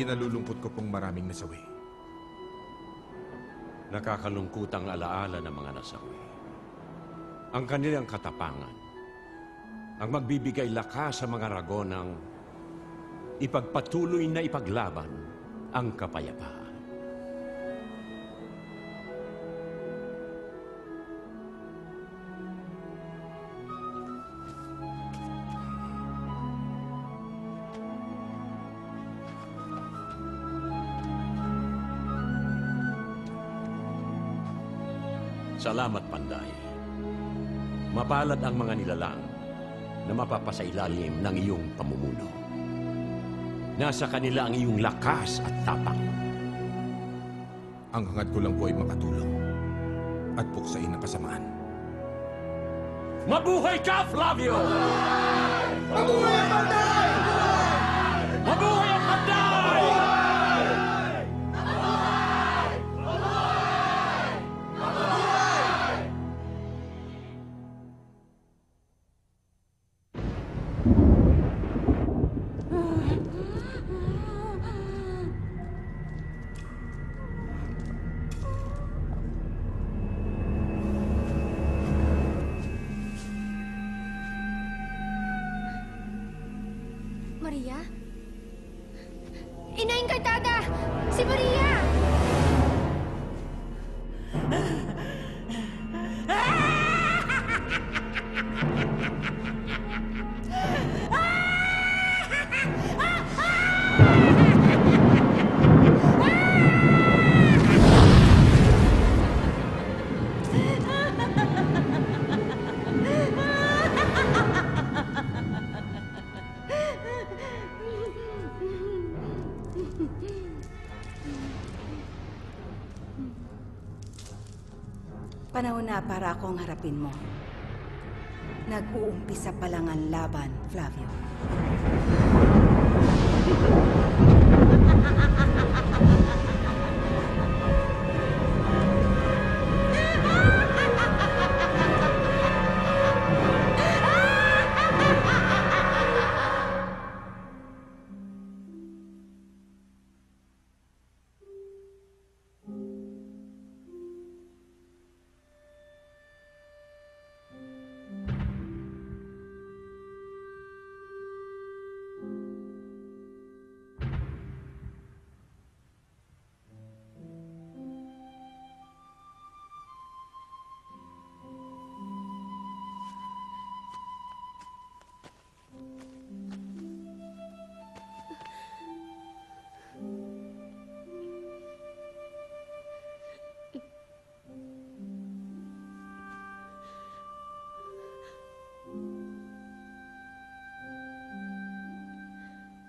Ikinalulungkot ko pong maraming nasawi. Nakakalungkot ang alaala ng mga nasawi. Ang kanilang katapangan, ang magbibigay lakas sa mga ragonang ipagpatuloy na ipaglaban ang kapayapaan. Salamat, Panday. Mapalad ang mga nilalang na mapapasailalim ng iyong pamumuno. Nasa kanila ang iyong lakas at tapang. Ang hangad ko lang po ay makatulong at puksain ang kasamaan. Mabuhay ka, Flavio! Mabuhay ang Panday! Mabuhay ang Panday! Maria? Ina Encantada! Si Maria! Panahon na para akong harapin mo. Nag-uumpisa pa lang ang laban, Flavio.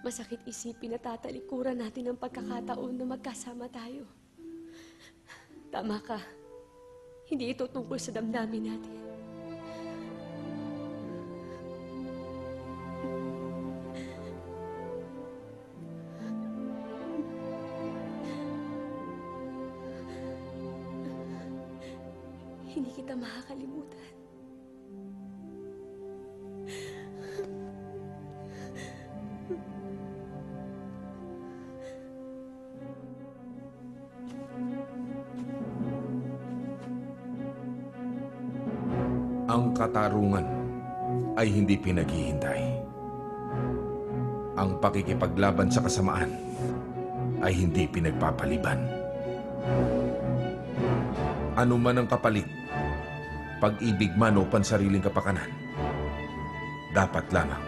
Masakit isipin na tatalikuran natin ang pagkakataon na magkasama tayo. Tama ka. Hindi ito tungkol sa damdamin natin. Hindi kita makakalimutan. Ang katarungan ay hindi pinaghihintay. Ang pakikipaglaban sa kasamaan ay hindi pinagpapaliban. Ano man ang kapalit, pag-ibig man o pansariling kapakanan, dapat lamang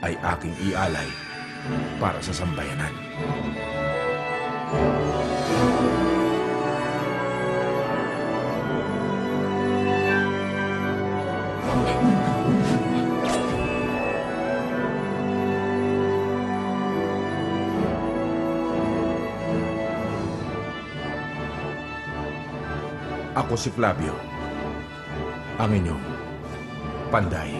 ay aking ialay para sa sambayanan. Ako si Flavio, ang inyong Panday.